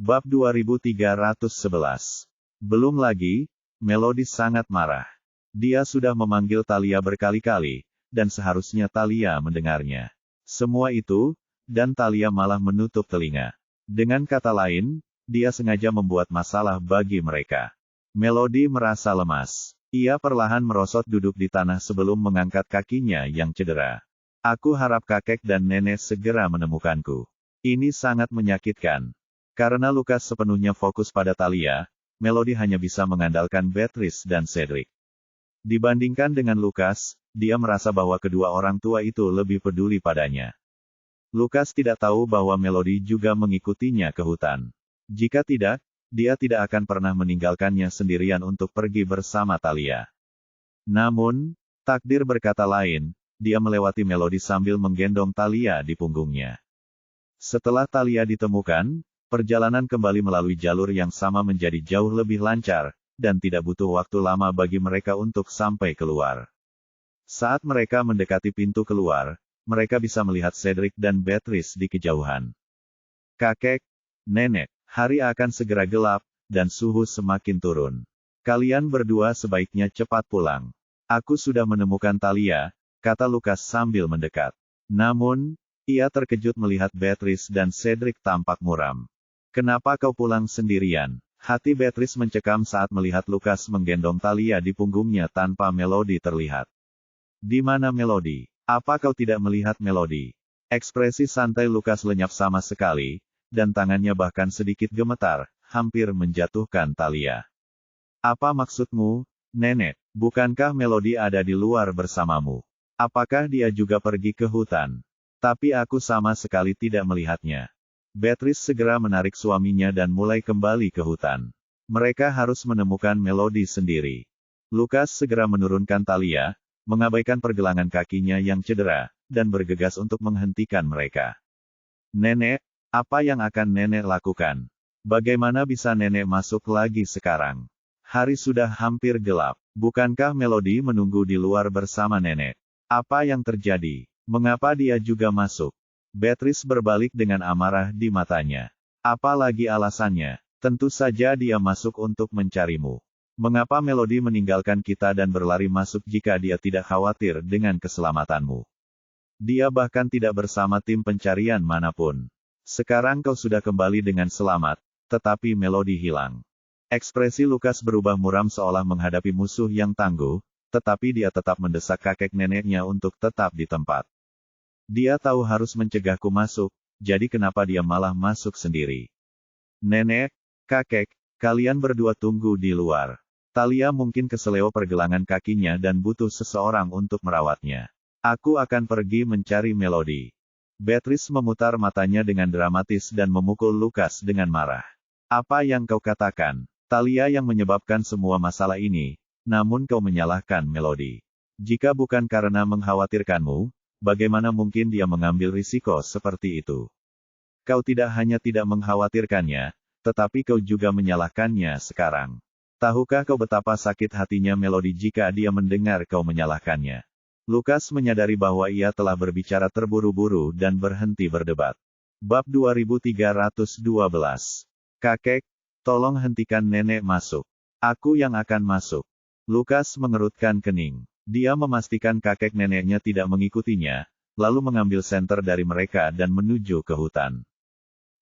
Bab 2311. Belum lagi, Melody sangat marah. Dia sudah memanggil Thalia berkali-kali, dan seharusnya Thalia mendengarnya. Semua itu, dan Thalia malah menutup telinga. Dengan kata lain, dia sengaja membuat masalah bagi mereka. Melody merasa lemas. Ia perlahan merosot duduk di tanah sebelum mengangkat kakinya yang cedera. Aku harap kakek dan nenek segera menemukanku. Ini sangat menyakitkan. Karena Lukas sepenuhnya fokus pada Thalia, Melody hanya bisa mengandalkan Beatrice dan Cedric. Dibandingkan dengan Lukas, dia merasa bahwa kedua orang tua itu lebih peduli padanya. Lukas tidak tahu bahwa Melody juga mengikutinya ke hutan. Jika tidak, dia tidak akan pernah meninggalkannya sendirian untuk pergi bersama Thalia. Namun, takdir berkata lain, dia melewati Melody sambil menggendong Thalia di punggungnya. Setelah Thalia ditemukan, perjalanan kembali melalui jalur yang sama menjadi jauh lebih lancar, dan tidak butuh waktu lama bagi mereka untuk sampai keluar. Saat mereka mendekati pintu keluar, mereka bisa melihat Cedric dan Beatrice di kejauhan. Kakek, nenek, hari akan segera gelap, dan suhu semakin turun. Kalian berdua sebaiknya cepat pulang. Aku sudah menemukan Thalia, kata Lukas sambil mendekat. Namun, ia terkejut melihat Beatrice dan Cedric tampak muram. Kenapa kau pulang sendirian? Hati Beatrice mencekam saat melihat Lukas menggendong Thalia di punggungnya tanpa Melody terlihat. Di mana Melody? Apa kau tidak melihat Melody? Ekspresi santai Lukas lenyap sama sekali, dan tangannya bahkan sedikit gemetar, hampir menjatuhkan Thalia. Apa maksudmu, nenek? Bukankah Melody ada di luar bersamamu? Apakah dia juga pergi ke hutan? Tapi aku sama sekali tidak melihatnya. Beatrice segera menarik suaminya dan mulai kembali ke hutan. Mereka harus menemukan Melody sendiri. Lukas segera menurunkan Thalia, mengabaikan pergelangan kakinya yang cedera, dan bergegas untuk menghentikan mereka. Nenek, apa yang akan nenek lakukan? Bagaimana bisa nenek masuk lagi sekarang? Hari sudah hampir gelap. Bukankah Melody menunggu di luar bersama nenek? Apa yang terjadi? Mengapa dia juga masuk? Beatrice berbalik dengan amarah di matanya. Apalagi alasannya? Tentu saja dia masuk untuk mencarimu. Mengapa Melody meninggalkan kita dan berlari masuk jika dia tidak khawatir dengan keselamatanmu? Dia bahkan tidak bersama tim pencarian manapun. Sekarang kau sudah kembali dengan selamat, tetapi Melody hilang. Ekspresi Lukas berubah muram seolah menghadapi musuh yang tangguh, tetapi dia tetap mendesak kakek neneknya untuk tetap di tempat. Dia tahu harus mencegahku masuk, jadi kenapa dia malah masuk sendiri? Nenek, kakek, kalian berdua tunggu di luar. Thalia mungkin keseleo pergelangan kakinya dan butuh seseorang untuk merawatnya. Aku akan pergi mencari Melody. Beatrice memutar matanya dengan dramatis dan memukul Lukas dengan marah. Apa yang kau katakan? Thalia yang menyebabkan semua masalah ini, namun kau menyalahkan Melody. Jika bukan karena mengkhawatirkanmu, bagaimana mungkin dia mengambil risiko seperti itu? Kau tidak hanya tidak mengkhawatirkannya, tetapi kau juga menyalahkannya sekarang. Tahukah kau betapa sakit hatinya Melody jika dia mendengar kau menyalahkannya? Lukas menyadari bahwa ia telah berbicara terburu-buru dan berhenti berdebat. Bab 2312. Kakek, tolong hentikan nenek masuk. Aku yang akan masuk. Lukas mengerutkan kening. Dia memastikan kakek neneknya tidak mengikutinya, lalu mengambil senter dari mereka dan menuju ke hutan.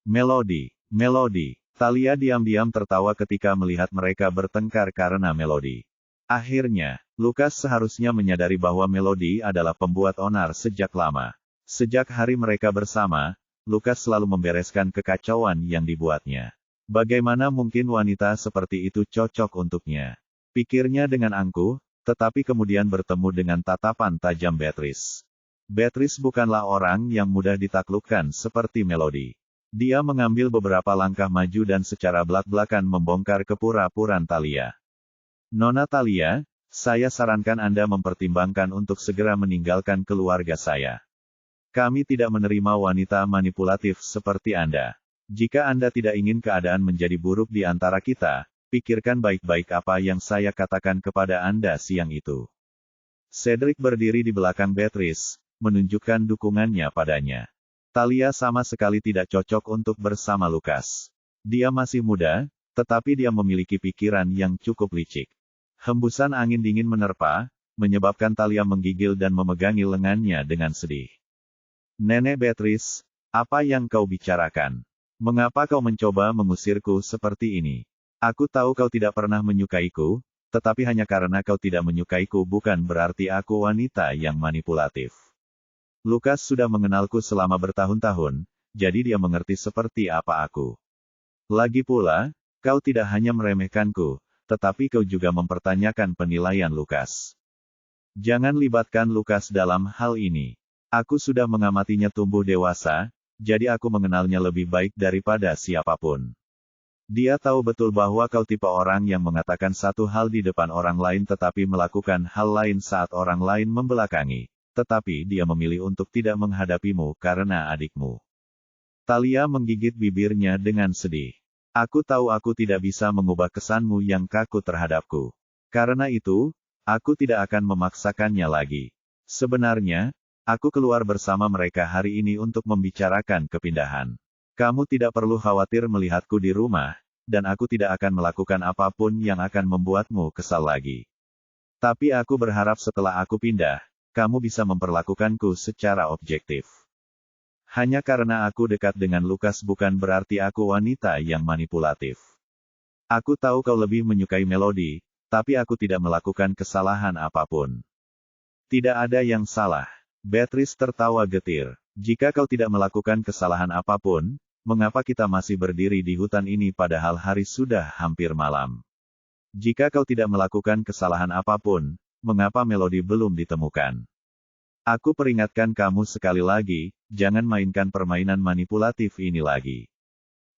Melody, Melody. Thalia diam-diam tertawa ketika melihat mereka bertengkar karena Melody. Akhirnya, Lukas seharusnya menyadari bahwa Melody adalah pembuat onar sejak lama. Sejak hari mereka bersama, Lukas selalu membereskan kekacauan yang dibuatnya. Bagaimana mungkin wanita seperti itu cocok untuknya? Pikirnya dengan angkuh, tetapi kemudian bertemu dengan tatapan tajam Beatrice. Beatrice bukanlah orang yang mudah ditaklukkan seperti Melody. Dia mengambil beberapa langkah maju dan secara belak-belakan membongkar kepura-puraan Thalia. Nona Thalia, saya sarankan Anda mempertimbangkan untuk segera meninggalkan keluarga saya. Kami tidak menerima wanita manipulatif seperti Anda. Jika Anda tidak ingin keadaan menjadi buruk di antara kita, pikirkan baik-baik apa yang saya katakan kepada Anda siang itu. Cedric berdiri di belakang Beatrice, menunjukkan dukungannya padanya. Thalia sama sekali tidak cocok untuk bersama Lukas. Dia masih muda, tetapi dia memiliki pikiran yang cukup licik. Hembusan angin dingin menerpa, menyebabkan Talia menggigil dan memegangi lengannya dengan sedih. Nenek Beatrice, apa yang kau bicarakan? Mengapa kau mencoba mengusirku seperti ini? Aku tahu kau tidak pernah menyukaiku, tetapi hanya karena kau tidak menyukaiku bukan berarti aku wanita yang manipulatif. Lukas sudah mengenalku selama bertahun-tahun, jadi dia mengerti seperti apa aku. Lagi pula, kau tidak hanya meremehkanku, tetapi kau juga mempertanyakan penilaian Lukas. Jangan libatkan Lukas dalam hal ini. Aku sudah mengamatinya tumbuh dewasa, jadi aku mengenalnya lebih baik daripada siapapun. Dia tahu betul bahwa kau tipe orang yang mengatakan satu hal di depan orang lain tetapi melakukan hal lain saat orang lain membelakangi. Tetapi dia memilih untuk tidak menghadapimu karena adikmu. Talia menggigit bibirnya dengan sedih. Aku tahu aku tidak bisa mengubah kesanmu yang kaku terhadapku. Karena itu, aku tidak akan memaksakannya lagi. Sebenarnya, aku keluar bersama mereka hari ini untuk membicarakan kepindahan. Kamu tidak perlu khawatir melihatku di rumah, dan aku tidak akan melakukan apapun yang akan membuatmu kesal lagi. Tapi aku berharap setelah aku pindah, kamu bisa memperlakukanku secara objektif. Hanya karena aku dekat dengan Lukas bukan berarti aku wanita yang manipulatif. Aku tahu kau lebih menyukai Melody, tapi aku tidak melakukan kesalahan apapun. Tidak ada yang salah. Beatrice tertawa getir. Jika kau tidak melakukan kesalahan apapun, mengapa kita masih berdiri di hutan ini padahal hari sudah hampir malam? Jika kau tidak melakukan kesalahan apapun, mengapa Melody belum ditemukan? Aku peringatkan kamu sekali lagi, jangan mainkan permainan manipulatif ini lagi.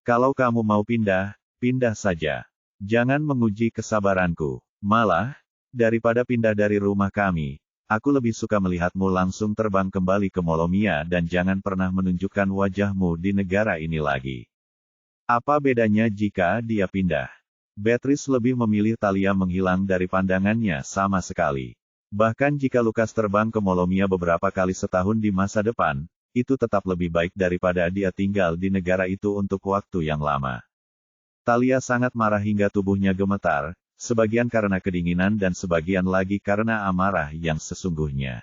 Kalau kamu mau pindah, pindah saja. Jangan menguji kesabaranku. Malah, daripada pindah dari rumah kami, aku lebih suka melihatmu langsung terbang kembali ke Molomia dan jangan pernah menunjukkan wajahmu di negara ini lagi. Apa bedanya jika dia pindah? Beatrice lebih memilih Talia menghilang dari pandangannya sama sekali. Bahkan jika Lukas terbang ke Molomia beberapa kali setahun di masa depan, itu tetap lebih baik daripada dia tinggal di negara itu untuk waktu yang lama. Talia sangat marah hingga tubuhnya gemetar, sebagian karena kedinginan dan sebagian lagi karena amarah yang sesungguhnya.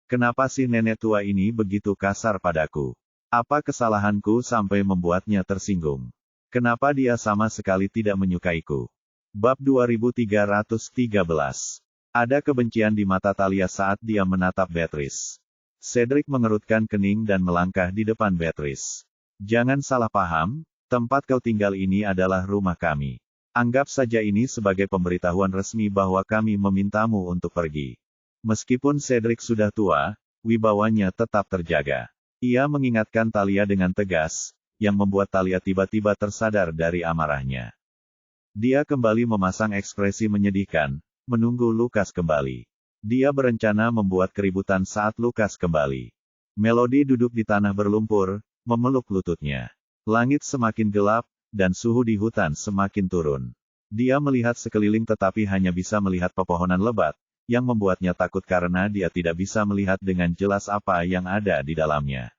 Kenapa si nenek tua ini begitu kasar padaku? Apa kesalahanku sampai membuatnya tersinggung? Kenapa dia sama sekali tidak menyukaiku? Bab 2313. Ada kebencian di mata Talia saat dia menatap Beatrice. Cedric mengerutkan kening dan melangkah di depan Beatrice. Jangan salah paham, tempat kau tinggal ini adalah rumah kami. Anggap saja ini sebagai pemberitahuan resmi bahwa kami memintamu untuk pergi. Meskipun Cedric sudah tua, wibawanya tetap terjaga. Ia mengingatkan Talia dengan tegas, yang membuat Talia tiba-tiba tersadar dari amarahnya. Dia kembali memasang ekspresi menyedihkan, menunggu Lukas kembali. Dia berencana membuat keributan saat Lukas kembali. Melody duduk di tanah berlumpur, memeluk lututnya. Langit semakin gelap, dan suhu di hutan semakin turun. Dia melihat sekeliling tetapi hanya bisa melihat pepohonan lebat, yang membuatnya takut karena dia tidak bisa melihat dengan jelas apa yang ada di dalamnya.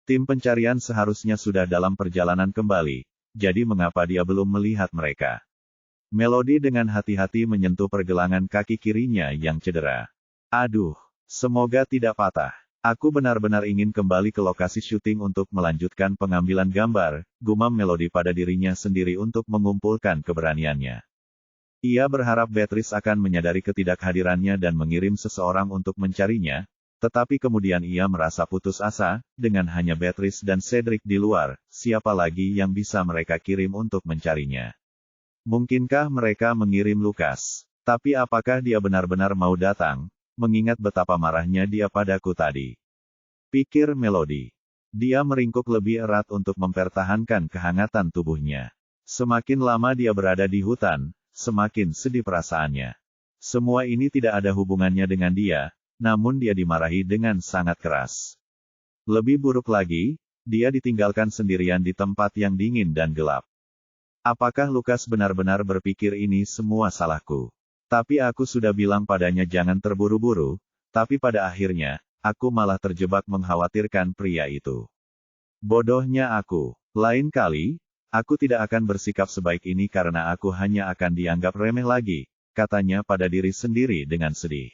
Tim pencarian seharusnya sudah dalam perjalanan kembali, jadi mengapa dia belum melihat mereka? Melody dengan hati-hati menyentuh pergelangan kaki kirinya yang cedera. Aduh, semoga tidak patah. Aku benar-benar ingin kembali ke lokasi syuting untuk melanjutkan pengambilan gambar, gumam Melody pada dirinya sendiri untuk mengumpulkan keberaniannya. Ia berharap Beatrice akan menyadari ketidakhadirannya dan mengirim seseorang untuk mencarinya, tetapi kemudian ia merasa putus asa, dengan hanya Beatrice dan Cedric di luar, siapa lagi yang bisa mereka kirim untuk mencarinya? Mungkinkah mereka mengirim Lukas? Tapi apakah dia benar-benar mau datang, mengingat betapa marahnya dia padaku tadi? Pikir Melody. Dia meringkuk lebih erat untuk mempertahankan kehangatan tubuhnya. Semakin lama dia berada di hutan, semakin sedih perasaannya. Semua ini tidak ada hubungannya dengan dia, namun dia dimarahi dengan sangat keras. Lebih buruk lagi, dia ditinggalkan sendirian di tempat yang dingin dan gelap. Apakah Lukas benar-benar berpikir ini semua salahku? Tapi aku sudah bilang padanya jangan terburu-buru, tapi pada akhirnya, aku malah terjebak mengkhawatirkan pria itu. Bodohnya aku. Lain kali, Aku tidak akan bersikap sebaik ini karena aku hanya akan dianggap remeh lagi, katanya pada diri sendiri dengan sedih.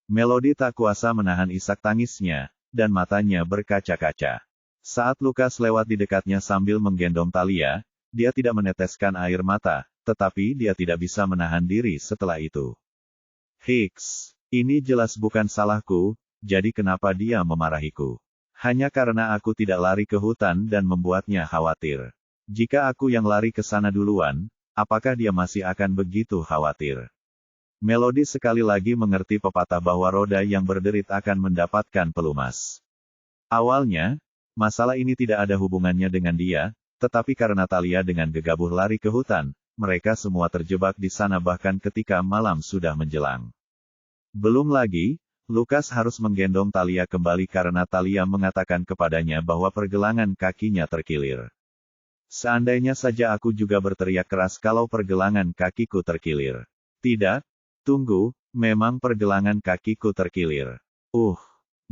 Melody tak kuasa menahan isak tangisnya, dan matanya berkaca-kaca. Saat Lukas lewat di dekatnya sambil menggendong Thalia, dia tidak meneteskan air mata, tetapi dia tidak bisa menahan diri setelah itu. Hicks, ini jelas bukan salahku, jadi kenapa dia memarahiku? Hanya karena aku tidak lari ke hutan dan membuatnya khawatir. Jika aku yang lari ke sana duluan, apakah dia masih akan begitu khawatir? Melody sekali lagi mengerti pepatah bahwa roda yang berderit akan mendapatkan pelumas. Awalnya, masalah ini tidak ada hubungannya dengan dia, tetapi karena Thalia dengan gegabah lari ke hutan, mereka semua terjebak di sana bahkan ketika malam sudah menjelang. Belum lagi, Lukas harus menggendong Thalia kembali karena Thalia mengatakan kepadanya bahwa pergelangan kakinya terkilir. Seandainya saja aku juga berteriak keras kalau pergelangan kakiku terkilir. Tidak, tunggu, memang pergelangan kakiku terkilir.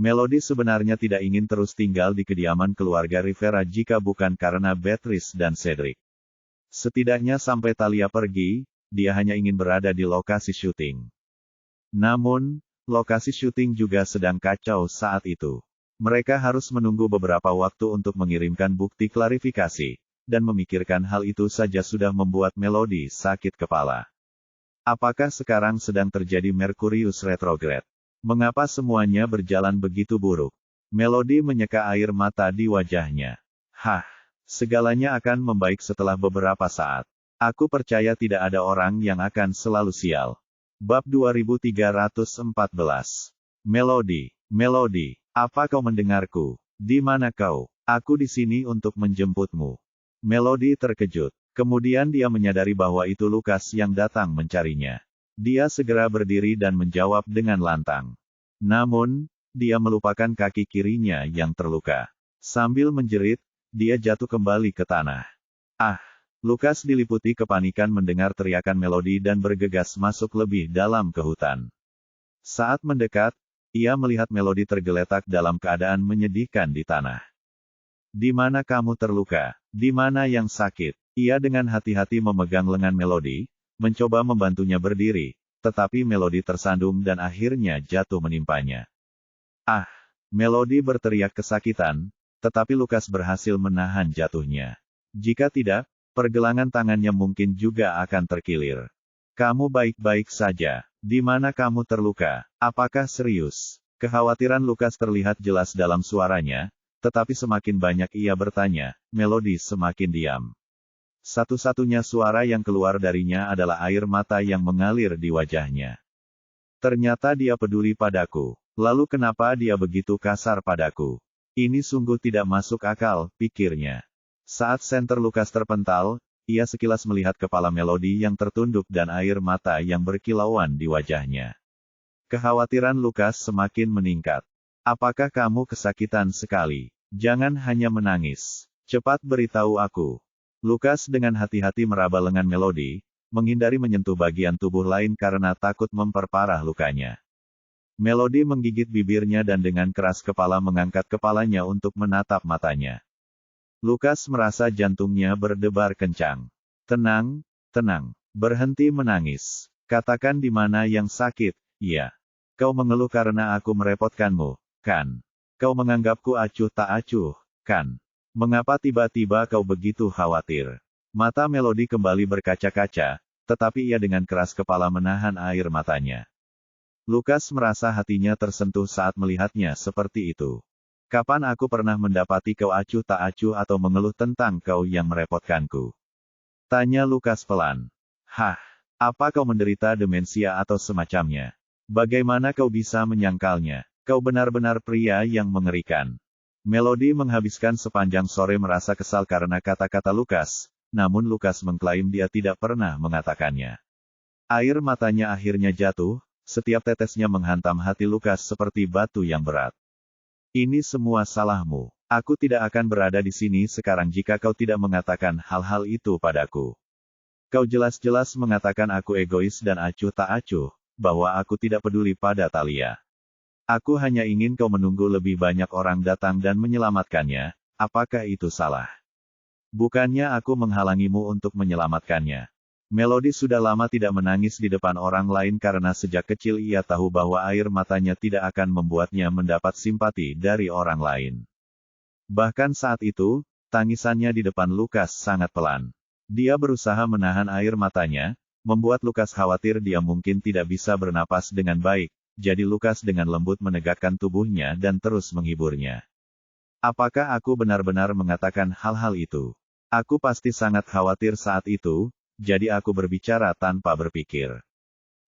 Melody sebenarnya tidak ingin terus tinggal di kediaman keluarga Rivera jika bukan karena Beatrice dan Cedric. Setidaknya sampai Thalia pergi, dia hanya ingin berada di lokasi syuting. Namun, lokasi syuting juga sedang kacau saat itu. Mereka harus menunggu beberapa waktu untuk mengirimkan bukti klarifikasi, dan memikirkan hal itu saja sudah membuat Melody sakit kepala. Apakah sekarang sedang terjadi Merkurius retrograde? Mengapa semuanya berjalan begitu buruk? Melody menyeka air mata di wajahnya. Segalanya akan membaik setelah beberapa saat. Aku percaya tidak ada orang yang akan selalu sial. Bab 2314. Melody, apa kau mendengarku? Di mana kau? Aku di sini untuk menjemputmu. Melody terkejut. Kemudian dia menyadari bahwa itu Lukas yang datang mencarinya. Dia segera berdiri dan menjawab dengan lantang. Namun, dia melupakan kaki kirinya yang terluka. Sambil menjerit, dia jatuh kembali ke tanah. Lukas diliputi kepanikan mendengar teriakan Melody dan bergegas masuk lebih dalam ke hutan. Saat mendekat, ia melihat Melody tergeletak dalam keadaan menyedihkan di tanah. Di mana kamu terluka? Di mana yang sakit? Ia dengan hati-hati memegang lengan Melody, mencoba membantunya berdiri, tetapi Melody tersandung dan akhirnya jatuh menimpanya. Melody berteriak kesakitan, tetapi Lukas berhasil menahan jatuhnya. Jika tidak, pergelangan tangannya mungkin juga akan terkilir. Kamu baik-baik saja. Di mana kamu terluka? Apakah serius? Kekhawatiran Lukas terlihat jelas dalam suaranya, tetapi semakin banyak ia bertanya, Melody semakin diam. Satu-satunya suara yang keluar darinya adalah air mata yang mengalir di wajahnya. Ternyata dia peduli padaku. Lalu kenapa dia begitu kasar padaku? Ini sungguh tidak masuk akal, pikirnya. Saat senter Lukas terpental, ia sekilas melihat kepala Melody yang tertunduk dan air mata yang berkilauan di wajahnya. Kekhawatiran Lukas semakin meningkat. Apakah kamu kesakitan sekali? Jangan hanya menangis. Cepat beritahu aku. Lukas dengan hati-hati meraba lengan Melody, menghindari menyentuh bagian tubuh lain karena takut memperparah lukanya. Melody menggigit bibirnya dan dengan keras kepala mengangkat kepalanya untuk menatap matanya. Lukas merasa jantungnya berdebar kencang. Tenang, berhenti menangis. Katakan di mana yang sakit, ya. Kau mengeluh karena aku merepotkanmu, kan? Kau menganggapku acuh tak acuh, kan? Mengapa tiba-tiba kau begitu khawatir? Mata Melody kembali berkaca-kaca, tetapi ia dengan keras kepala menahan air matanya. Lukas merasa hatinya tersentuh saat melihatnya seperti itu. Kapan aku pernah mendapati kau acuh tak acuh atau mengeluh tentang kau yang merepotkanku? Tanya Lukas pelan. Apa kau menderita demensia atau semacamnya? Bagaimana kau bisa menyangkalnya? Kau benar-benar pria yang mengerikan. Melody menghabiskan sepanjang sore merasa kesal karena kata-kata Lukas, namun Lukas mengklaim dia tidak pernah mengatakannya. Air matanya akhirnya jatuh, setiap tetesnya menghantam hati Lukas seperti batu yang berat. Ini semua salahmu. Aku tidak akan berada di sini sekarang jika kau tidak mengatakan hal-hal itu padaku. Kau jelas-jelas mengatakan aku egois dan acuh tak acuh, bahwa aku tidak peduli pada Thalia. Aku hanya ingin kau menunggu lebih banyak orang datang dan menyelamatkannya. Apakah itu salah? Bukannya aku menghalangimu untuk menyelamatkannya. Melody sudah lama tidak menangis di depan orang lain karena sejak kecil ia tahu bahwa air matanya tidak akan membuatnya mendapat simpati dari orang lain. Bahkan saat itu, tangisannya di depan Lukas sangat pelan. Dia berusaha menahan air matanya, membuat Lukas khawatir dia mungkin tidak bisa bernapas dengan baik, jadi Lukas dengan lembut menegakkan tubuhnya dan terus menghiburnya. Apakah aku benar-benar mengatakan hal-hal itu? Aku pasti sangat khawatir saat itu, jadi aku berbicara tanpa berpikir.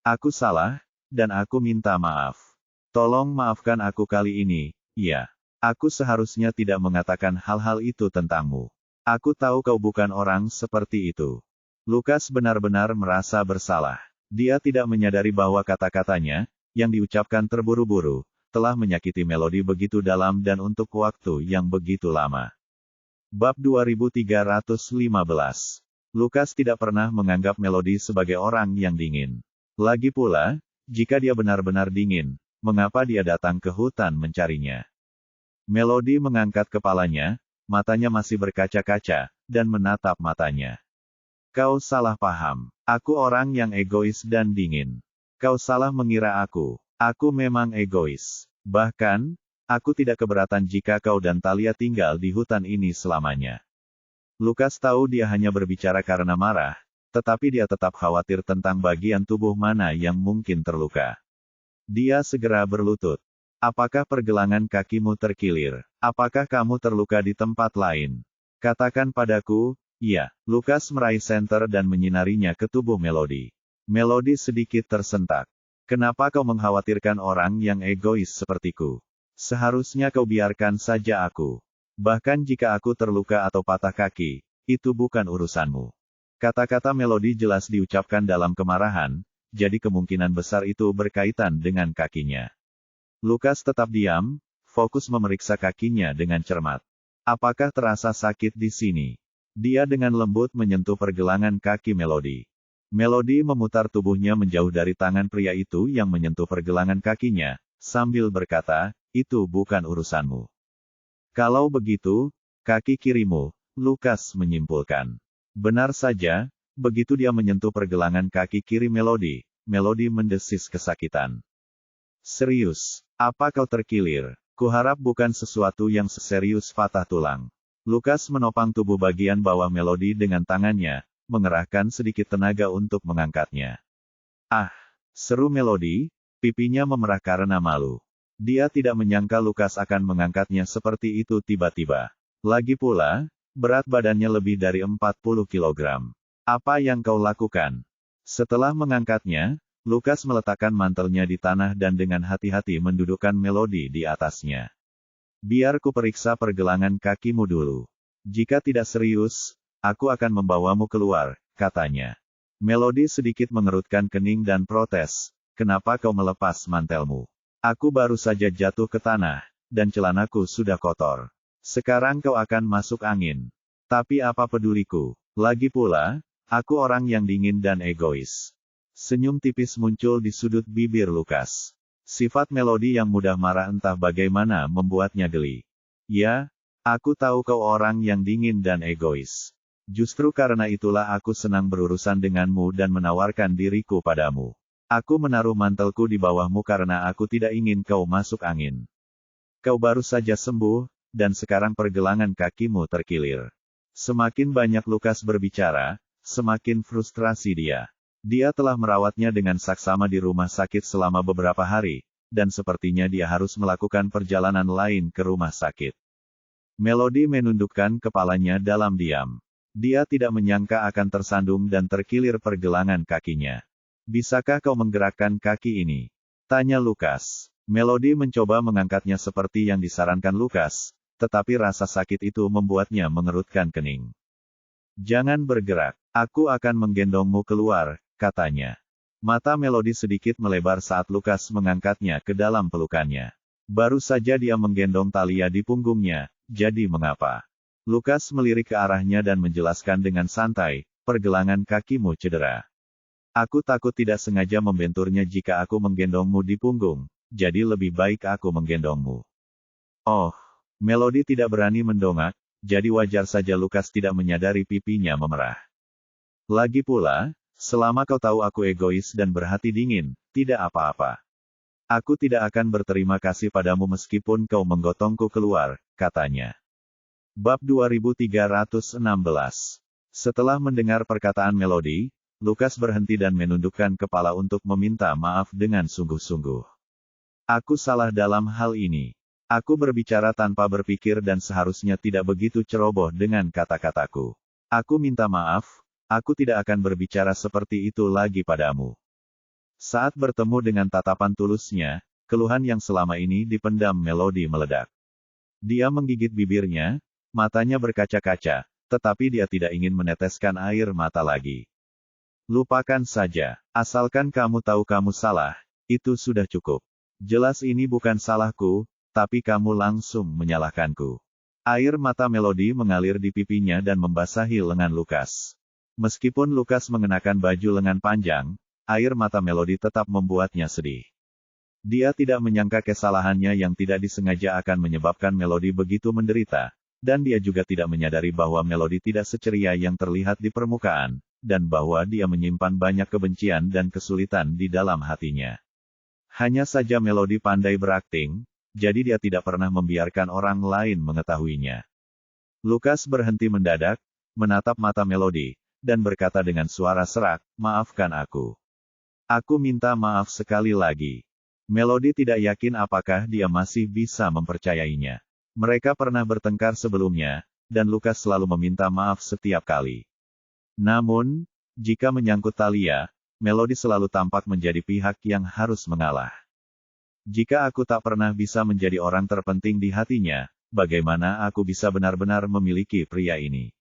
Aku salah, dan aku minta maaf. Tolong maafkan aku kali ini, ya. Aku seharusnya tidak mengatakan hal-hal itu tentangmu. Aku tahu kau bukan orang seperti itu. Lukas benar-benar merasa bersalah. Dia tidak menyadari bahwa kata-katanya, yang diucapkan terburu-buru, telah menyakiti Melody begitu dalam dan untuk waktu yang begitu lama. Bab 2315. Lukas tidak pernah menganggap Melody sebagai orang yang dingin. Lagi pula, jika dia benar-benar dingin, mengapa dia datang ke hutan mencarinya? Melody mengangkat kepalanya, matanya masih berkaca-kaca, dan menatap matanya. Kau salah paham. Aku orang yang egois dan dingin. Kau salah mengira aku. Aku memang egois. Bahkan, aku tidak keberatan jika kau dan Talia tinggal di hutan ini selamanya. Lukas tahu dia hanya berbicara karena marah, tetapi dia tetap khawatir tentang bagian tubuh mana yang mungkin terluka. Dia segera berlutut. Apakah pergelangan kakimu terkilir? Apakah kamu terluka di tempat lain? Katakan padaku, iya. Lukas meraih senter dan menyinarinya ke tubuh Melody. Melody sedikit tersentak. Kenapa kau mengkhawatirkan orang yang egois sepertiku? Seharusnya kau biarkan saja aku. Bahkan jika aku terluka atau patah kaki, itu bukan urusanmu. Kata-kata Melody jelas diucapkan dalam kemarahan, jadi kemungkinan besar itu berkaitan dengan kakinya. Lukas tetap diam, fokus memeriksa kakinya dengan cermat. Apakah terasa sakit di sini? Dia dengan lembut menyentuh pergelangan kaki Melody. Melody memutar tubuhnya menjauh dari tangan pria itu yang menyentuh pergelangan kakinya, sambil berkata, itu bukan urusanmu. Kalau begitu, kaki kirimu, Lukas menyimpulkan. Benar saja, begitu dia menyentuh pergelangan kaki kiri Melody, Melody mendesis kesakitan. Serius, apa kau terkilir? Kuharap bukan sesuatu yang seserius patah tulang. Lukas menopang tubuh bagian bawah Melody dengan tangannya, mengerahkan sedikit tenaga untuk mengangkatnya. Ah, seru Melody, pipinya memerah karena malu. Dia tidak menyangka Lukas akan mengangkatnya seperti itu tiba-tiba. Lagi pula, berat badannya lebih dari 40 kg. Apa yang kau lakukan? Setelah mengangkatnya, Lukas meletakkan mantelnya di tanah dan dengan hati-hati mendudukkan Melody di atasnya. Biar ku periksa pergelangan kakimu dulu. Jika tidak serius, aku akan membawamu keluar, katanya. Melody sedikit mengerutkan kening dan protes, kenapa kau melepas mantelmu? Aku baru saja jatuh ke tanah, dan celanaku sudah kotor. Sekarang kau akan masuk angin. Tapi apa peduliku? Lagi pula, aku orang yang dingin dan egois. Senyum tipis muncul di sudut bibir Lukas. Sifat Melody yang mudah marah entah bagaimana membuatnya geli. Ya, aku tahu kau orang yang dingin dan egois. Justru karena itulah aku senang berurusan denganmu dan menawarkan diriku padamu. Aku menaruh mantelku di bawahmu karena aku tidak ingin kau masuk angin. Kau baru saja sembuh, dan sekarang pergelangan kakimu terkilir. Semakin banyak Lukas berbicara, semakin frustrasi dia. Dia telah merawatnya dengan saksama di rumah sakit selama beberapa hari, dan sepertinya dia harus melakukan perjalanan lain ke rumah sakit. Melody menundukkan kepalanya dalam diam. Dia tidak menyangka akan tersandung dan terkilir pergelangan kakinya. Bisakah kau menggerakkan kaki ini? Tanya Lukas. Melody mencoba mengangkatnya seperti yang disarankan Lukas, tetapi rasa sakit itu membuatnya mengerutkan kening. Jangan bergerak, aku akan menggendongmu keluar, katanya. Mata Melody sedikit melebar saat Lukas mengangkatnya ke dalam pelukannya. Baru saja dia menggendong Talia di punggungnya, jadi mengapa? Lukas melirik ke arahnya dan menjelaskan dengan santai, pergelangan kakimu cedera. Aku takut tidak sengaja membenturnya jika aku menggendongmu di punggung, jadi lebih baik aku menggendongmu. Oh, Melody tidak berani mendongak, jadi wajar saja Lukas tidak menyadari pipinya memerah. Lagi pula, selama kau tahu aku egois dan berhati dingin, tidak apa-apa. Aku tidak akan berterima kasih padamu meskipun kau menggotongku keluar, katanya. Bab 2316. Setelah mendengar perkataan Melody, Lukas berhenti dan menundukkan kepala untuk meminta maaf dengan sungguh-sungguh. Aku salah dalam hal ini. Aku berbicara tanpa berpikir dan seharusnya tidak begitu ceroboh dengan kata-kataku. Aku minta maaf, aku tidak akan berbicara seperti itu lagi padamu. Saat bertemu dengan tatapan tulusnya, keluhan yang selama ini dipendam Melody meledak. Dia menggigit bibirnya, matanya berkaca-kaca, tetapi dia tidak ingin meneteskan air mata lagi. Lupakan saja, asalkan kamu tahu kamu salah, itu sudah cukup. Jelas ini bukan salahku, tapi kamu langsung menyalahkanku. Air mata Melody mengalir di pipinya dan membasahi lengan Lukas. Meskipun Lukas mengenakan baju lengan panjang, air mata Melody tetap membuatnya sedih. Dia tidak menyangka kesalahannya yang tidak disengaja akan menyebabkan Melody begitu menderita, dan dia juga tidak menyadari bahwa Melody tidak seceria yang terlihat di permukaan, dan bahwa dia menyimpan banyak kebencian dan kesulitan di dalam hatinya. Hanya saja Melody pandai berakting, jadi dia tidak pernah membiarkan orang lain mengetahuinya. Lukas berhenti mendadak, menatap mata Melody, dan berkata dengan suara serak, "Maafkan aku. Aku minta maaf sekali lagi." Melody tidak yakin apakah dia masih bisa mempercayainya. Mereka pernah bertengkar sebelumnya, dan Lukas selalu meminta maaf setiap kali. Namun, jika menyangkut Thalia, Melody selalu tampak menjadi pihak yang harus mengalah. Jika aku tak pernah bisa menjadi orang terpenting di hatinya, bagaimana aku bisa benar-benar memiliki pria ini?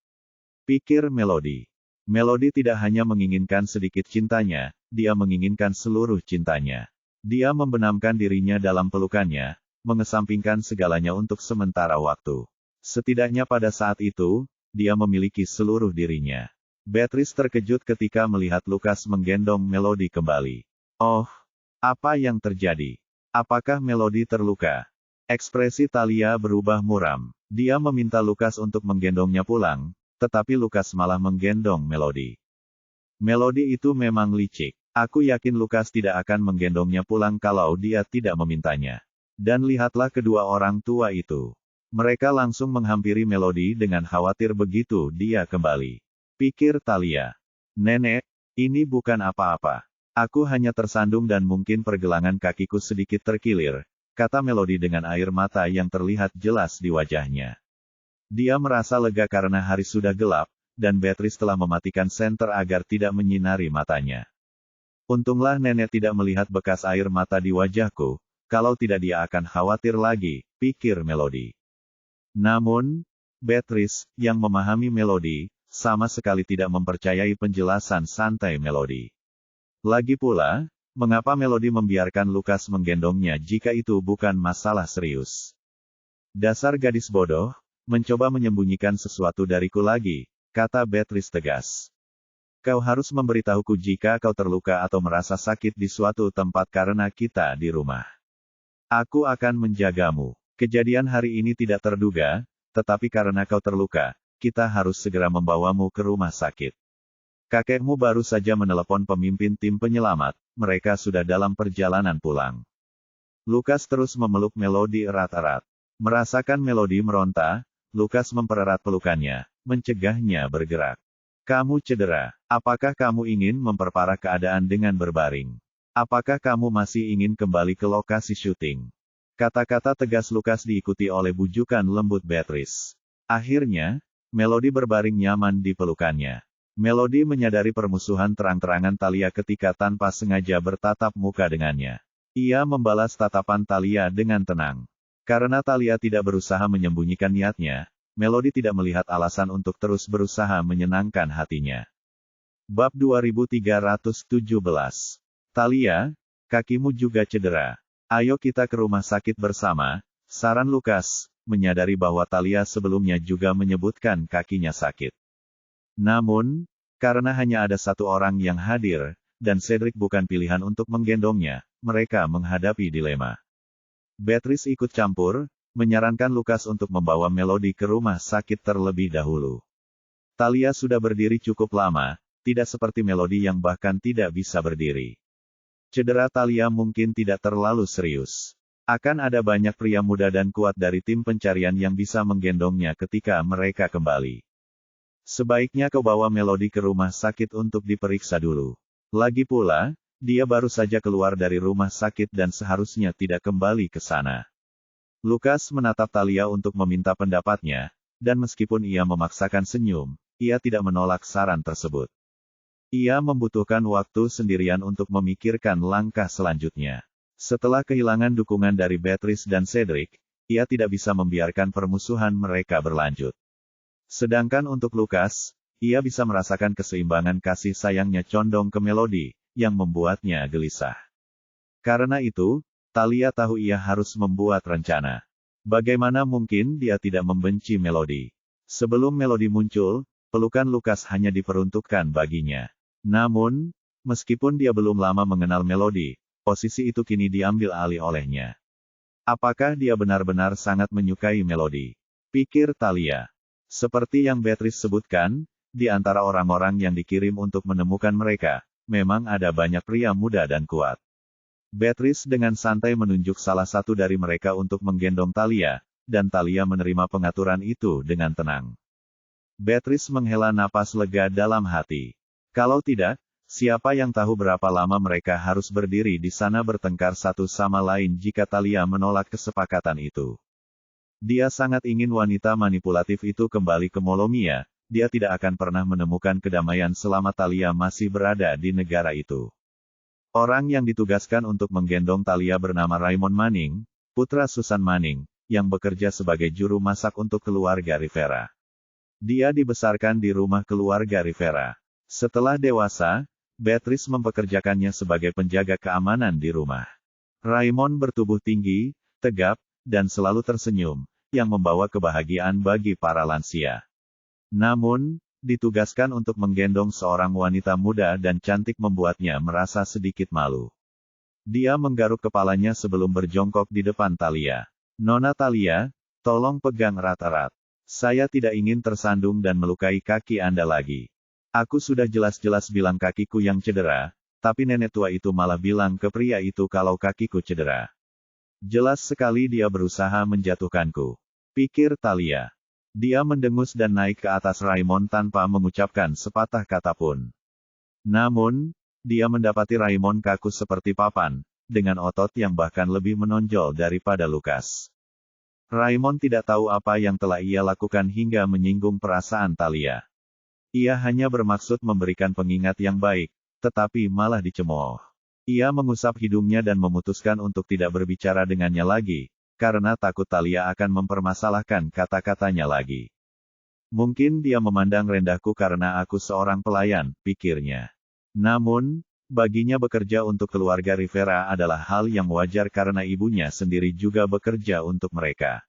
Pikir Melody. Melody tidak hanya menginginkan sedikit cintanya, dia menginginkan seluruh cintanya. Dia membenamkan dirinya dalam pelukannya, mengesampingkan segalanya untuk sementara waktu. Setidaknya pada saat itu, dia memiliki seluruh dirinya. Beatrice terkejut ketika melihat Lukas menggendong Melody kembali. Oh, apa yang terjadi? Apakah Melody terluka? Ekspresi Thalia berubah muram. Dia meminta Lukas untuk menggendongnya pulang, tetapi Lukas malah menggendong Melody. Melody itu memang licik. Aku yakin Lukas tidak akan menggendongnya pulang kalau dia tidak memintanya. Dan lihatlah kedua orang tua itu. Mereka langsung menghampiri Melody dengan khawatir begitu dia kembali. Pikir Thalia. Nenek, ini bukan apa-apa. Aku hanya tersandung dan mungkin pergelangan kakiku sedikit terkilir, kata Melody dengan air mata yang terlihat jelas di wajahnya. Dia merasa lega karena hari sudah gelap, dan Beatrice telah mematikan senter agar tidak menyinari matanya. Untunglah nenek tidak melihat bekas air mata di wajahku, kalau tidak dia akan khawatir lagi, pikir Melody. Namun, Beatrice, yang memahami Melody, sama sekali tidak mempercayai penjelasan santai Melody. Lagi pula, mengapa Melody membiarkan Lukas menggendongnya jika itu bukan masalah serius? Dasar gadis bodoh, mencoba menyembunyikan sesuatu dariku lagi, kata Beatrice tegas. Kau harus memberitahuku jika kau terluka atau merasa sakit di suatu tempat karena kita di rumah. Aku akan menjagamu. Kejadian hari ini tidak terduga, tetapi karena kau terluka, kita harus segera membawamu ke rumah sakit. Kakekmu baru saja menelepon pemimpin tim penyelamat, mereka sudah dalam perjalanan pulang. Lukas terus memeluk Melody erat-erat. Merasakan Melody meronta, Lukas mempererat pelukannya, mencegahnya bergerak. Kamu cedera. Apakah kamu ingin memperparah keadaan dengan berbaring? Apakah kamu masih ingin kembali ke lokasi syuting? Kata-kata tegas Lukas diikuti oleh bujukan lembut Beatrice. Akhirnya, Melody berbaring nyaman di pelukannya. Melody menyadari permusuhan terang-terangan Thalia ketika tanpa sengaja bertatap muka dengannya. Ia membalas tatapan Thalia dengan tenang. Karena Thalia tidak berusaha menyembunyikan niatnya, Melody tidak melihat alasan untuk terus berusaha menyenangkan hatinya. Bab 2317. Thalia, kakimu juga cedera. Ayo kita ke rumah sakit bersama, saran Lukas, menyadari bahwa Thalia sebelumnya juga menyebutkan kakinya sakit. Namun, karena hanya ada satu orang yang hadir, dan Cedric bukan pilihan untuk menggendongnya, mereka menghadapi dilema. Beatrice ikut campur, menyarankan Lukas untuk membawa Melody ke rumah sakit terlebih dahulu. Talia sudah berdiri cukup lama, tidak seperti Melody yang bahkan tidak bisa berdiri. Cedera Talia mungkin tidak terlalu serius. Akan ada banyak pria muda dan kuat dari tim pencarian yang bisa menggendongnya ketika mereka kembali. Sebaiknya kau bawa Melody ke rumah sakit untuk diperiksa dulu. Lagi pula, dia baru saja keluar dari rumah sakit dan seharusnya tidak kembali ke sana. Lukas menatap Talia untuk meminta pendapatnya, dan meskipun ia memaksakan senyum, ia tidak menolak saran tersebut. Ia membutuhkan waktu sendirian untuk memikirkan langkah selanjutnya. Setelah kehilangan dukungan dari Beatrice dan Cedric, ia tidak bisa membiarkan permusuhan mereka berlanjut. Sedangkan untuk Lukas, ia bisa merasakan keseimbangan kasih sayangnya condong ke Melody, yang membuatnya gelisah. Karena itu, Talia tahu ia harus membuat rencana. Bagaimana mungkin dia tidak membenci Melody? Sebelum Melody muncul, pelukan Lukas hanya diperuntukkan baginya. Namun, meskipun dia belum lama mengenal Melody, posisi itu kini diambil alih olehnya. Apakah dia benar-benar sangat menyukai Melody? Pikir Talia. Seperti yang Beatrice sebutkan, di antara orang-orang yang dikirim untuk menemukan mereka, memang ada banyak pria muda dan kuat. Beatrice dengan santai menunjuk salah satu dari mereka untuk menggendong Talia, dan Talia menerima pengaturan itu dengan tenang. Beatrice menghela napas lega dalam hati. Kalau tidak, siapa yang tahu berapa lama mereka harus berdiri di sana bertengkar satu sama lain jika Talia menolak kesepakatan itu. Dia sangat ingin wanita manipulatif itu kembali ke Molomia, dia tidak akan pernah menemukan kedamaian selama Talia masih berada di negara itu. Orang yang ditugaskan untuk menggendong Talia bernama Raymond Manning, putra Susan Manning, yang bekerja sebagai juru masak untuk keluarga Rivera. Dia dibesarkan di rumah keluarga Rivera. Setelah dewasa, Beatrice mempekerjakannya sebagai penjaga keamanan di rumah. Raymond bertubuh tinggi, tegap, dan selalu tersenyum, yang membawa kebahagiaan bagi para lansia. Namun, ditugaskan untuk menggendong seorang wanita muda dan cantik membuatnya merasa sedikit malu. Dia menggaruk kepalanya sebelum berjongkok di depan Talia. "Nona Talia, tolong pegang erat-erat. Saya tidak ingin tersandung dan melukai kaki Anda lagi. Aku sudah jelas-jelas bilang kakiku yang cedera, tapi nenek tua itu malah bilang ke pria itu kalau kakiku cedera. Jelas sekali dia berusaha menjatuhkanku," pikir Talia. Dia mendengus dan naik ke atas Raymond tanpa mengucapkan sepatah kata pun. Namun, dia mendapati Raymond kaku seperti papan, dengan otot yang bahkan lebih menonjol daripada Lukas. Raymond tidak tahu apa yang telah ia lakukan hingga menyinggung perasaan Talia. Ia hanya bermaksud memberikan pengingat yang baik, tetapi malah dicemooh. Ia mengusap hidungnya dan memutuskan untuk tidak berbicara dengannya lagi, karena takut Talia akan mempermasalahkan kata-katanya lagi. Mungkin dia memandang rendahku karena aku seorang pelayan, pikirnya. Namun, baginya bekerja untuk keluarga Rivera adalah hal yang wajar karena ibunya sendiri juga bekerja untuk mereka.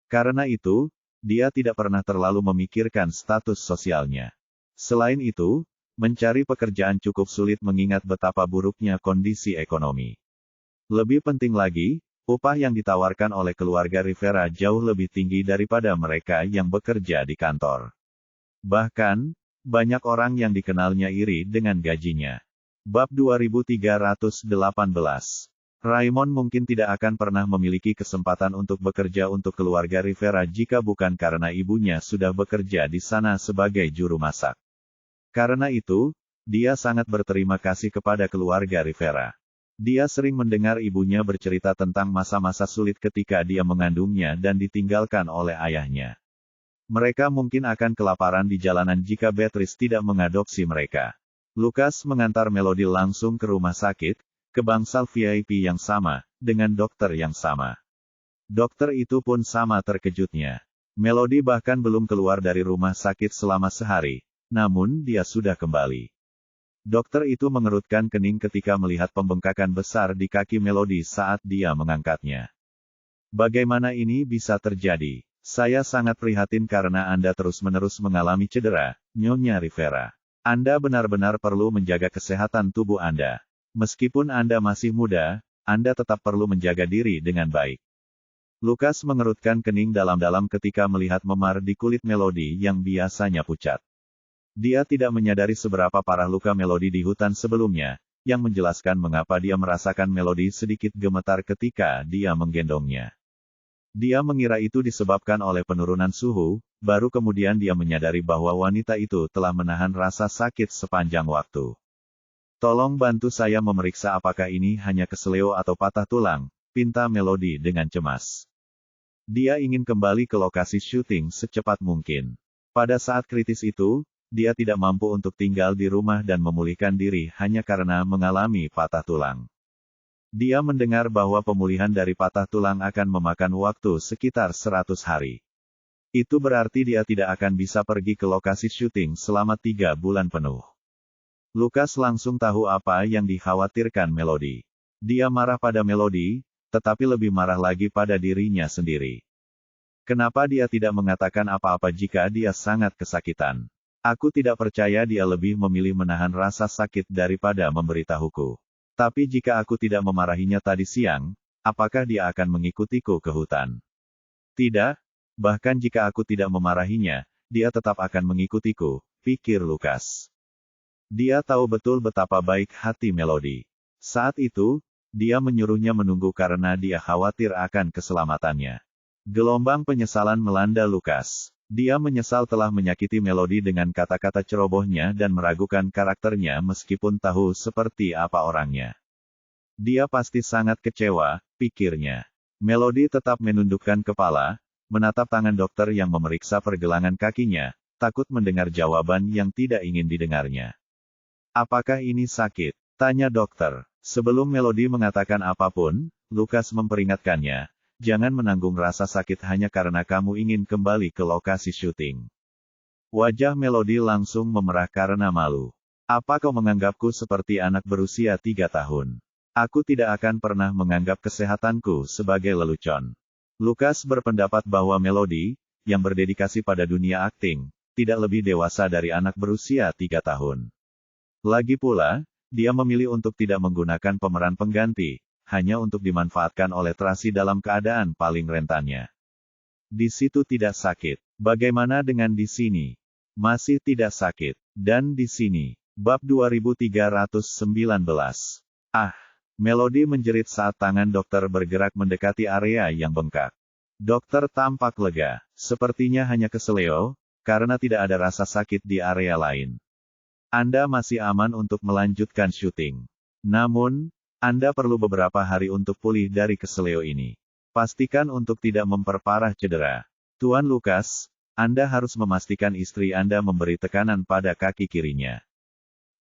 Karena itu, dia tidak pernah terlalu memikirkan status sosialnya. Selain itu, mencari pekerjaan cukup sulit mengingat betapa buruknya kondisi ekonomi. Lebih penting lagi, upah yang ditawarkan oleh keluarga Rivera jauh lebih tinggi daripada mereka yang bekerja di kantor. Bahkan, banyak orang yang dikenalnya iri dengan gajinya. Bab 2318. Raymond mungkin tidak akan pernah memiliki kesempatan untuk bekerja untuk keluarga Rivera jika bukan karena ibunya sudah bekerja di sana sebagai juru masak. Karena itu, dia sangat berterima kasih kepada keluarga Rivera. Dia sering mendengar ibunya bercerita tentang masa-masa sulit ketika dia mengandungnya dan ditinggalkan oleh ayahnya. Mereka mungkin akan kelaparan di jalanan jika Beatrice tidak mengadopsi mereka. Lukas mengantar Melody langsung ke rumah sakit, ke bangsal VIP yang sama, dengan dokter yang sama. Dokter itu pun sama terkejutnya. Melody bahkan belum keluar dari rumah sakit selama sehari. Namun dia sudah kembali. Dokter itu mengerutkan kening ketika melihat pembengkakan besar di kaki Melody saat dia mengangkatnya. "Bagaimana ini bisa terjadi? Saya sangat prihatin karena Anda terus-menerus mengalami cedera, Nyonya Rivera. Anda benar-benar perlu menjaga kesehatan tubuh Anda. Meskipun Anda masih muda, Anda tetap perlu menjaga diri dengan baik." Lukas mengerutkan kening dalam-dalam ketika melihat memar di kulit Melody yang biasanya pucat. Dia tidak menyadari seberapa parah luka Melody di hutan sebelumnya, yang menjelaskan mengapa dia merasakan Melody sedikit gemetar ketika dia menggendongnya. Dia mengira itu disebabkan oleh penurunan suhu, baru kemudian dia menyadari bahwa wanita itu telah menahan rasa sakit sepanjang waktu. "Tolong bantu saya memeriksa apakah ini hanya keseleo atau patah tulang," pinta Melody dengan cemas. Dia ingin kembali ke lokasi syuting secepat mungkin. Pada saat kritis itu, dia tidak mampu untuk tinggal di rumah dan memulihkan diri hanya karena mengalami patah tulang. Dia mendengar bahwa pemulihan dari patah tulang akan memakan waktu sekitar 100 hari. Itu berarti dia tidak akan bisa pergi ke lokasi syuting selama 3 bulan penuh. Lukas langsung tahu apa yang dikhawatirkan Melody. Dia marah pada Melody, tetapi lebih marah lagi pada dirinya sendiri. Kenapa dia tidak mengatakan apa-apa jika dia sangat kesakitan? Aku tidak percaya dia lebih memilih menahan rasa sakit daripada memberitahuku. Tapi jika aku tidak memarahinya tadi siang, apakah dia akan mengikutiku ke hutan? Tidak, bahkan jika aku tidak memarahinya, dia tetap akan mengikutiku, pikir Lukas. Dia tahu betul betapa baik hati Melody. Saat itu, dia menyuruhnya menunggu karena dia khawatir akan keselamatannya. Gelombang penyesalan melanda Lukas. Dia menyesal telah menyakiti Melody dengan kata-kata cerobohnya dan meragukan karakternya meskipun tahu seperti apa orangnya. Dia pasti sangat kecewa, pikirnya. Melody tetap menundukkan kepala, menatap tangan dokter yang memeriksa pergelangan kakinya, takut mendengar jawaban yang tidak ingin didengarnya. "Apakah ini sakit?" tanya dokter. Sebelum Melody mengatakan apapun, Lukas memperingatkannya, "Jangan menanggung rasa sakit hanya karena kamu ingin kembali ke lokasi syuting." Wajah Melody langsung memerah karena malu. "Apa kau menganggapku seperti anak berusia 3 tahun? Aku tidak akan pernah menganggap kesehatanku sebagai lelucon." Lukas berpendapat bahwa Melody, yang berdedikasi pada dunia akting, tidak lebih dewasa dari anak berusia 3 tahun. Lagi pula, dia memilih untuk tidak menggunakan pemeran pengganti, hanya untuk dimanfaatkan oleh Tracy dalam keadaan paling rentannya. Di situ tidak sakit. Bagaimana dengan di sini? Masih tidak sakit. Dan di sini. Bab 2319. Ah! Melody menjerit saat tangan dokter bergerak mendekati area yang bengkak. Dokter tampak lega. Sepertinya hanya keseleo, karena tidak ada rasa sakit di area lain. Anda masih aman untuk melanjutkan syuting. Namun, Anda perlu beberapa hari untuk pulih dari keseleo ini. Pastikan untuk tidak memperparah cedera. Tuan Lukas, Anda harus memastikan istri Anda memberi tekanan pada kaki kirinya.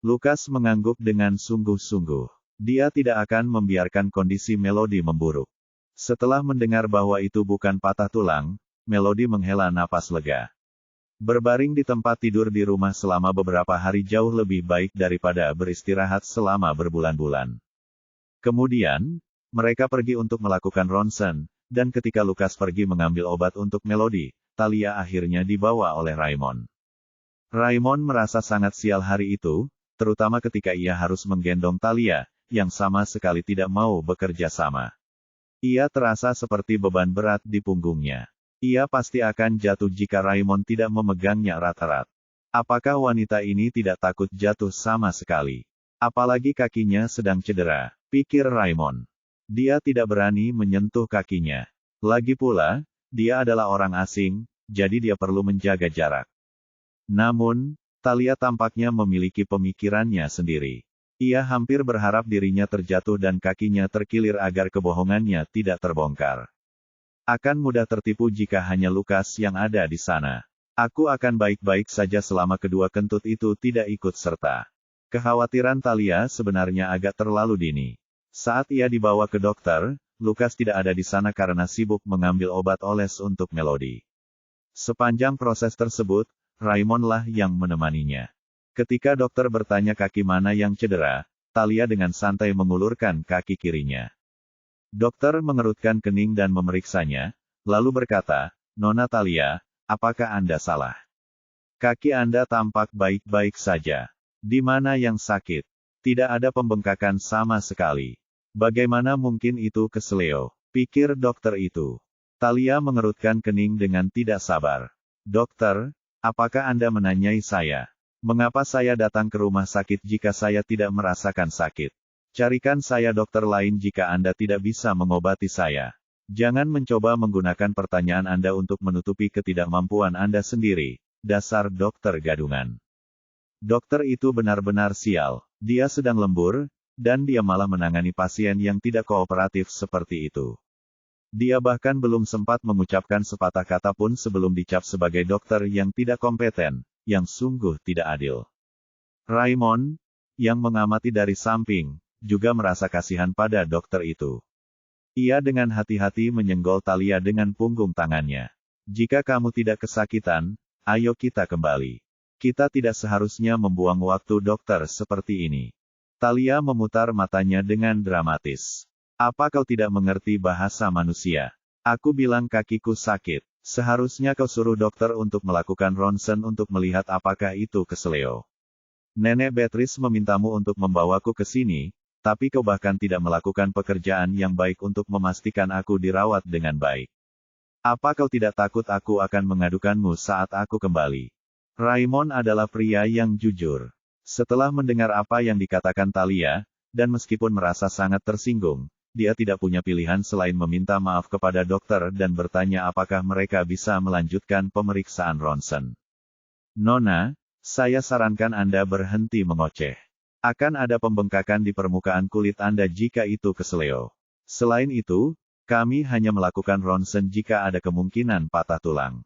Lukas mengangguk dengan sungguh-sungguh. Dia tidak akan membiarkan kondisi Melody memburuk. Setelah mendengar bahwa itu bukan patah tulang, Melody menghela napas lega. Berbaring di tempat tidur di rumah selama beberapa hari jauh lebih baik daripada beristirahat selama berbulan-bulan. Kemudian, mereka pergi untuk melakukan ronsen, dan ketika Lukas pergi mengambil obat untuk Melody, Talia akhirnya dibawa oleh Raymond. Raymond merasa sangat sial hari itu, terutama ketika ia harus menggendong Talia, yang sama sekali tidak mau bekerja sama. Ia terasa seperti beban berat di punggungnya. Ia pasti akan jatuh jika Raymond tidak memegangnya erat-erat. Apakah wanita ini tidak takut jatuh sama sekali? Apalagi kakinya sedang cedera, pikir Raymond. Dia tidak berani menyentuh kakinya. Lagi pula, dia adalah orang asing, jadi dia perlu menjaga jarak. Namun, Talia tampaknya memiliki pemikirannya sendiri. Ia hampir berharap dirinya terjatuh dan kakinya terkilir agar kebohongannya tidak terbongkar. Akan mudah tertipu jika hanya Lukas yang ada di sana. Aku akan baik-baik saja selama kedua kentut itu tidak ikut serta. Kekhawatiran Talia sebenarnya agak terlalu dini. Saat ia dibawa ke dokter, Lukas tidak ada di sana karena sibuk mengambil obat oles untuk Melody. Sepanjang proses tersebut, Raymond lah yang menemaninya. Ketika dokter bertanya kaki mana yang cedera, Talia dengan santai mengulurkan kaki kirinya. Dokter mengerutkan kening dan memeriksanya, lalu berkata, "Nona Talia, apakah Anda salah? Kaki Anda tampak baik-baik saja. Di mana yang sakit? Tidak ada pembengkakan sama sekali. Bagaimana mungkin itu keseleo?" pikir dokter itu. Talia mengerutkan kening dengan tidak sabar. Dokter, apakah Anda menanyai saya? Mengapa saya datang ke rumah sakit jika saya tidak merasakan sakit? Carikan saya dokter lain jika Anda tidak bisa mengobati saya. Jangan mencoba menggunakan pertanyaan Anda untuk menutupi ketidakmampuan Anda sendiri. Dasar dokter gadungan. Dokter itu benar-benar sial. Dia sedang lembur, dan dia malah menangani pasien yang tidak kooperatif seperti itu. Dia bahkan belum sempat mengucapkan sepatah kata pun sebelum dicap sebagai dokter yang tidak kompeten, yang sungguh tidak adil. Raymond, yang mengamati dari samping, juga merasa kasihan pada dokter itu. Ia dengan hati-hati menyenggol Talia dengan punggung tangannya. Jika kamu tidak kesakitan, ayo kita kembali. Kita tidak seharusnya membuang waktu dokter seperti ini. Talia memutar matanya dengan dramatis. Apa kau tidak mengerti bahasa manusia? Aku bilang kakiku sakit. Seharusnya kau suruh dokter untuk melakukan ronsen untuk melihat apakah itu keseleo. Nenek Beatrice memintamu untuk membawaku ke sini, tapi kau bahkan tidak melakukan pekerjaan yang baik untuk memastikan aku dirawat dengan baik. Apa kau tidak takut aku akan mengadukanmu saat aku kembali? Raymond adalah pria yang jujur. Setelah mendengar apa yang dikatakan Talia, dan meskipun merasa sangat tersinggung, dia tidak punya pilihan selain meminta maaf kepada dokter dan bertanya apakah mereka bisa melanjutkan pemeriksaan ronsen. Nona, saya sarankan Anda berhenti mengoceh. Akan ada pembengkakan di permukaan kulit Anda jika itu keseleo. Selain itu, kami hanya melakukan ronsen jika ada kemungkinan patah tulang.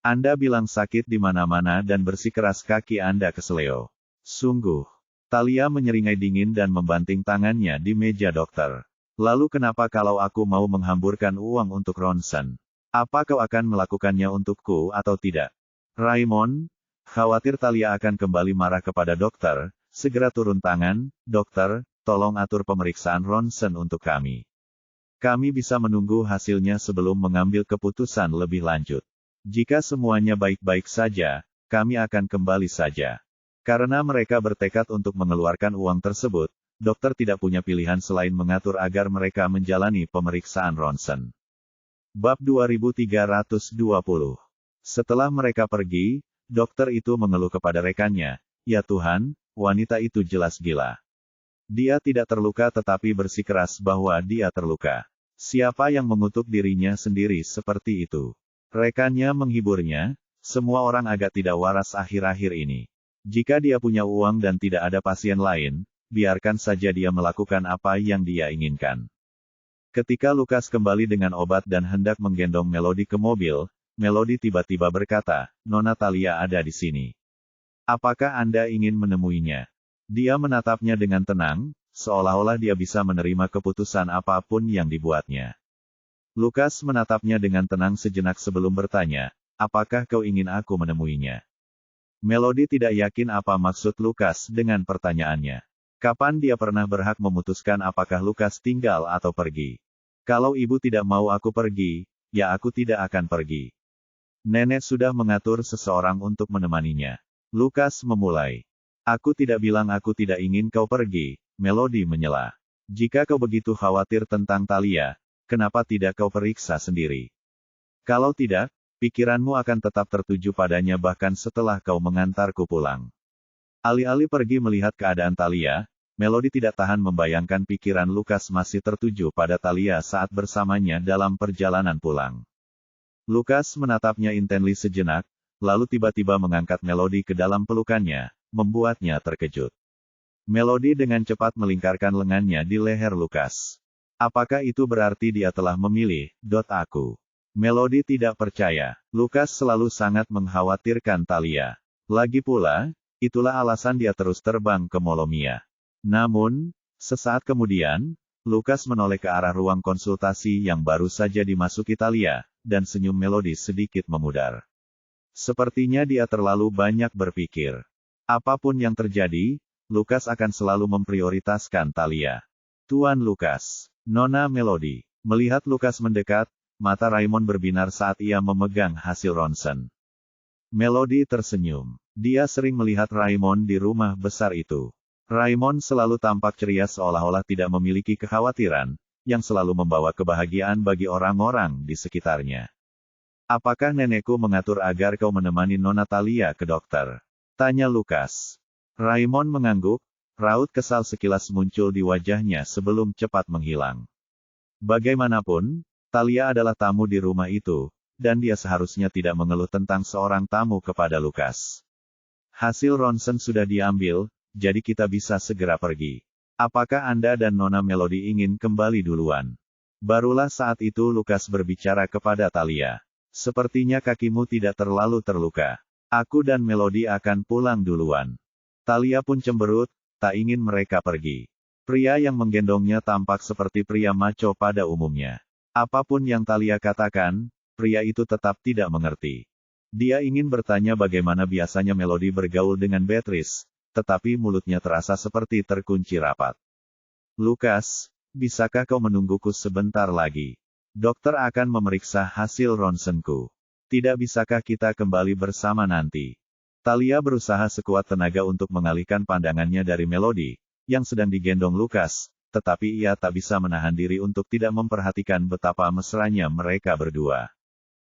Anda bilang sakit di mana-mana dan bersikeras kaki Anda keseleo. Sungguh. Talia menyeringai dingin dan membanting tangannya di meja dokter. Lalu kenapa kalau aku mau menghamburkan uang untuk ronsen? Apa kau akan melakukannya untukku atau tidak? Raymond, khawatir Talia akan kembali marah kepada dokter, segera turun tangan, dokter, tolong atur pemeriksaan ronsen untuk kami. Kami bisa menunggu hasilnya sebelum mengambil keputusan lebih lanjut. Jika semuanya baik-baik saja, kami akan kembali saja. Karena mereka bertekad untuk mengeluarkan uang tersebut, dokter tidak punya pilihan selain mengatur agar mereka menjalani pemeriksaan ronsen. Bab 2320. Setelah mereka pergi, dokter itu mengeluh kepada rekannya, "Ya Tuhan, wanita itu jelas gila. Dia tidak terluka tetapi bersikeras bahwa dia terluka. Siapa yang mengutuk dirinya sendiri seperti itu?" Rekannya menghiburnya, "Semua orang agak tidak waras akhir-akhir ini. Jika dia punya uang dan tidak ada pasien lain, biarkan saja dia melakukan apa yang dia inginkan." Ketika Lukas kembali dengan obat dan hendak menggendong Melody ke mobil, Melody tiba-tiba berkata, "Nona Talia ada di sini. Apakah Anda ingin menemuinya?" Dia menatapnya dengan tenang, seolah-olah dia bisa menerima keputusan apapun yang dibuatnya. Lukas menatapnya dengan tenang sejenak sebelum bertanya, "Apakah kau ingin aku menemuinya?" Melody tidak yakin apa maksud Lukas dengan pertanyaannya. Kapan dia pernah berhak memutuskan apakah Lukas tinggal atau pergi? Kalau ibu tidak mau aku pergi, ya aku tidak akan pergi. Nenek sudah mengatur seseorang untuk menemaninya. Lukas memulai. "Aku tidak bilang aku tidak ingin kau pergi," Melody menyela. "Jika kau begitu khawatir tentang Talia, kenapa tidak kau periksa sendiri? Kalau tidak, pikiranmu akan tetap tertuju padanya bahkan setelah kau mengantarku pulang." Alih-alih pergi melihat keadaan Talia, Melody tidak tahan membayangkan pikiran Lukas masih tertuju pada Talia saat bersamanya dalam perjalanan pulang. Lukas menatapnya intensely sejenak, lalu tiba-tiba mengangkat Melody ke dalam pelukannya, membuatnya terkejut. Melody dengan cepat melingkarkan lengannya di leher Lukas. "Apakah itu berarti dia telah memilih, aku?" Melody tidak percaya. Lukas selalu sangat mengkhawatirkan Talia. Lagi pula, itulah alasan dia terus terbang ke Molomia. Namun, sesaat kemudian, Lukas menoleh ke arah ruang konsultasi yang baru saja dimasuki Talia, dan senyum Melody sedikit memudar. Sepertinya dia terlalu banyak berpikir. Apapun yang terjadi, Lukas akan selalu memprioritaskan Talia. "Tuan Lukas." Nona Melody. Melihat Lukas mendekat, mata Raymond berbinar saat ia memegang hasil ronsen. Melody tersenyum. Dia sering melihat Raymond di rumah besar itu. Raymond selalu tampak ceria seolah-olah tidak memiliki kekhawatiran, yang selalu membawa kebahagiaan bagi orang-orang di sekitarnya. Apakah nenekku mengatur agar kau menemani Nona Thalia ke dokter? Tanya Lukas. Raymond mengangguk, raut kesal sekilas muncul di wajahnya sebelum cepat menghilang. Bagaimanapun, Thalia adalah tamu di rumah itu, dan dia seharusnya tidak mengeluh tentang seorang tamu kepada Lukas. Hasil ronsen sudah diambil, jadi kita bisa segera pergi. Apakah Anda dan Nona Melody ingin kembali duluan? Barulah saat itu Lukas berbicara kepada Thalia. Sepertinya kakimu tidak terlalu terluka. Aku dan Melody akan pulang duluan. Thalia pun cemberut, tak ingin mereka pergi. Pria yang menggendongnya tampak seperti pria maco pada umumnya. Apapun yang Thalia katakan, pria itu tetap tidak mengerti. Dia ingin bertanya bagaimana biasanya Melody bergaul dengan Beatrice, tetapi mulutnya terasa seperti terkunci rapat. Lukas, bisakah kau menungguku sebentar lagi? Dokter akan memeriksa hasil ronsenku. Tidak bisakah kita kembali bersama nanti? Thalia berusaha sekuat tenaga untuk mengalihkan pandangannya dari Melody, yang sedang digendong Lukas, tetapi ia tak bisa menahan diri untuk tidak memperhatikan betapa mesranya mereka berdua.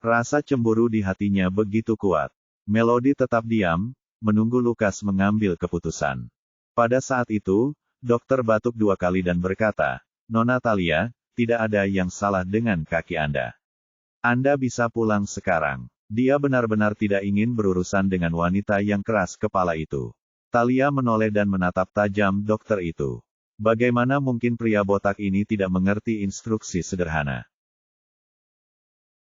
Rasa cemburu di hatinya begitu kuat. Melody tetap diam, menunggu Lukas mengambil keputusan. Pada saat itu, dokter batuk 2 kali dan berkata, Nona Thalia, tidak ada yang salah dengan kaki Anda. Anda bisa pulang sekarang. Dia benar-benar tidak ingin berurusan dengan wanita yang keras kepala itu. Thalia menoleh dan menatap tajam dokter itu. Bagaimana mungkin pria botak ini tidak mengerti instruksi sederhana?